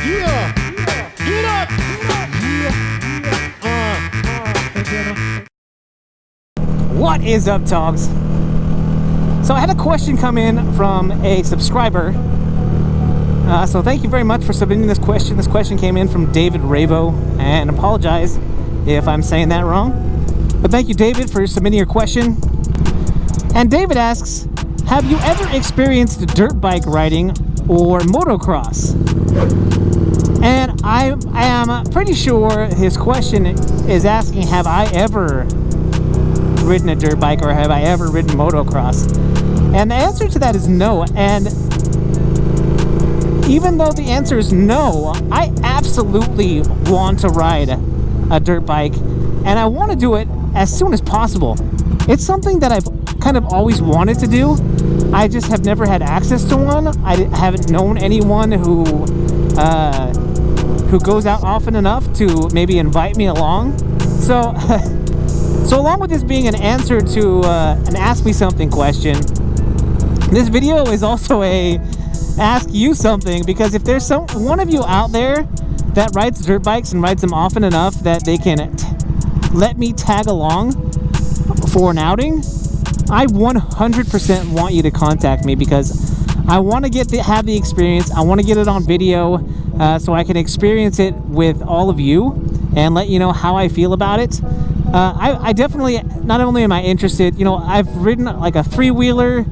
Yeah. Get up. What is up, T.O.Gs? So I had a question come in from a subscriber. So thank you very much for submitting this question. This question came in from David Ravo, and I apologize if I'm saying that wrong. But thank you, David, for submitting your question. And David asks, have you ever experienced dirt bike riding or motocross? And I am pretty sure his question is asking, have I ever ridden a dirt bike or have I ever ridden motocross? And the answer to that is no. And even though the answer is no, I absolutely want to ride a dirt bike, and I want to do it as soon as possible. It's something that I've kind of always wanted to do. I just have never had access to one. I haven't known anyone who goes out often enough to maybe invite me along. So so along with this being an answer to an Ask Me Something question, this video is also a Ask You Something, because if there's one of you out there that rides dirt bikes and rides them often enough that they can let me tag along for an outing, I 100% want you to contact me, because I want to have the experience. I want to get it on video so I can experience it with all of you and let you know how I feel about it. I definitely, not only am I interested, you know, I've ridden like a three-wheeler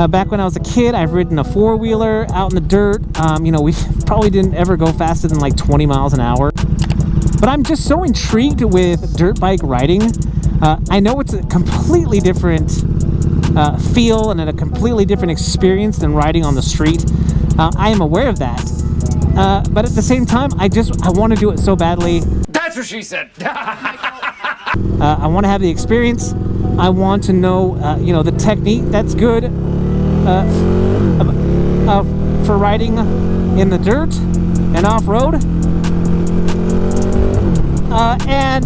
back when I was a kid. I've ridden a four-wheeler out in the dirt. You know, we probably didn't ever go faster than like 20 miles an hour. But I'm just so intrigued with dirt bike riding. I know it's a completely different feel and a completely different experience than riding on the street. I am aware of that. But at the same time, I want to do it so badly. That's what she said. I want to have the experience. I want to know, you know, the technique that's good for riding in the dirt and off-road. And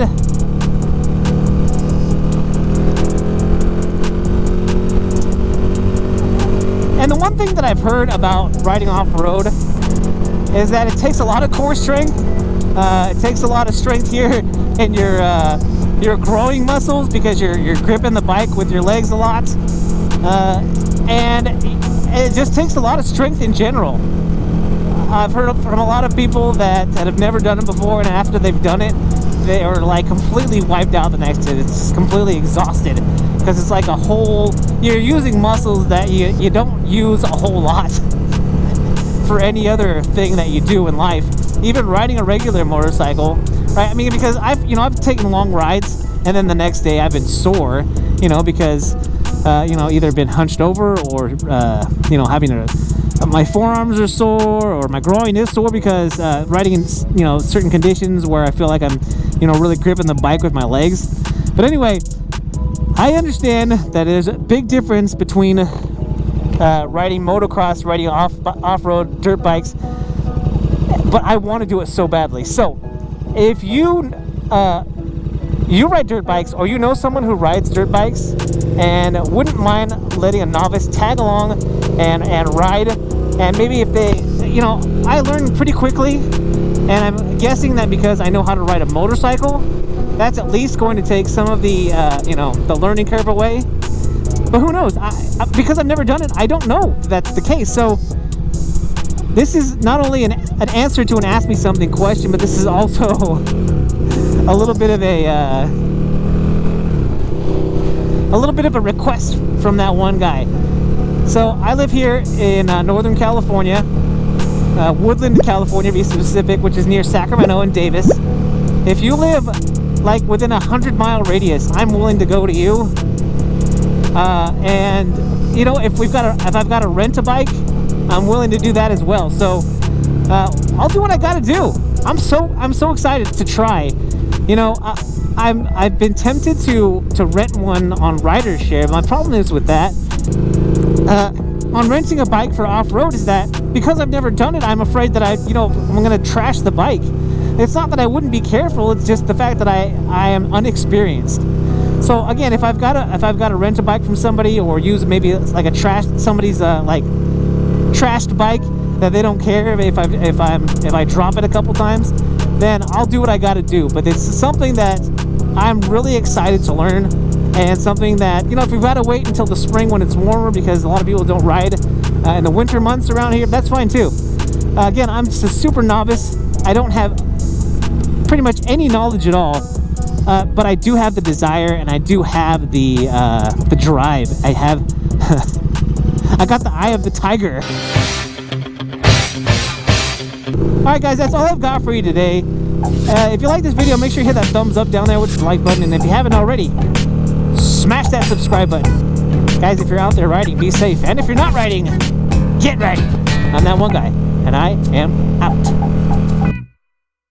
the one thing that I've heard about riding off-road is that it takes a lot of core strength. It takes a lot of strength here in your growing muscles, because you're gripping the bike with your legs a lot. And it just takes a lot of strength in general. I've heard from a lot of people that have never done it before, and after they've done it, they are like completely wiped out the next day. It's completely exhausted, because it's like you're using muscles that you don't use a whole lot for any other thing that you do in life. Even riding a regular motorcycle, right? I mean, because I've taken long rides, and then the next day I've been sore, you know, because you know, either been hunched over or you know, my forearms are sore, or my groin is sore, because riding in, you know, certain conditions where I feel like I'm, you know, really gripping the bike with my legs. But anyway, I understand that there's a big difference between riding motocross, riding off-road dirt bikes, but I want to do it so badly. So if you ride dirt bikes, or you know someone who rides dirt bikes and wouldn't mind letting a novice tag along and ride, and maybe if they, you know, I learned pretty quickly, and I'm guessing that because I know how to ride a motorcycle, that's at least going to take some of the you know, the learning curve away. But who knows? Because I've never done it, I don't know if that's the case. So this is not only an answer to an Ask Me Something question, but this is also a little bit of a request from that one guy. So I live here in Northern California, Woodland, California, to be specific, which is near Sacramento and Davis. If you live like within a 100-mile radius, I'm willing to go to you. And you know, if I've got to rent a bike, I'm willing to do that as well. So I'll do what I got to do. I'm so excited to try. You know, I've been tempted to rent one on RiderShare. My problem is with that, on renting a bike for off-road, is that because I've never done it, I'm afraid that I'm going to trash the bike. It's not that I wouldn't be careful, it's just the fact that I am unexperienced. So again, if I've got to rent a bike from somebody, or use maybe like somebody's like trashed bike, that they don't care if I drop it a couple times, then I'll do what I got to do. But it's something that I'm really excited to learn, and something that, you know, if we've got to wait until the spring when it's warmer, because a lot of people don't ride in the winter months around here, that's fine too. Again, I'm just a super novice. I don't have pretty much any knowledge at all, but I do have the desire, and I do have the drive. I have I got the eye of the tiger. Alright guys, that's all I've got for you today. If you like this video, make sure you hit that thumbs up down there with the like button, and if you haven't already, smash that subscribe button. Guys, if you're out there riding, be safe, and if you're not riding, get ready. I'm that one guy, and I am out.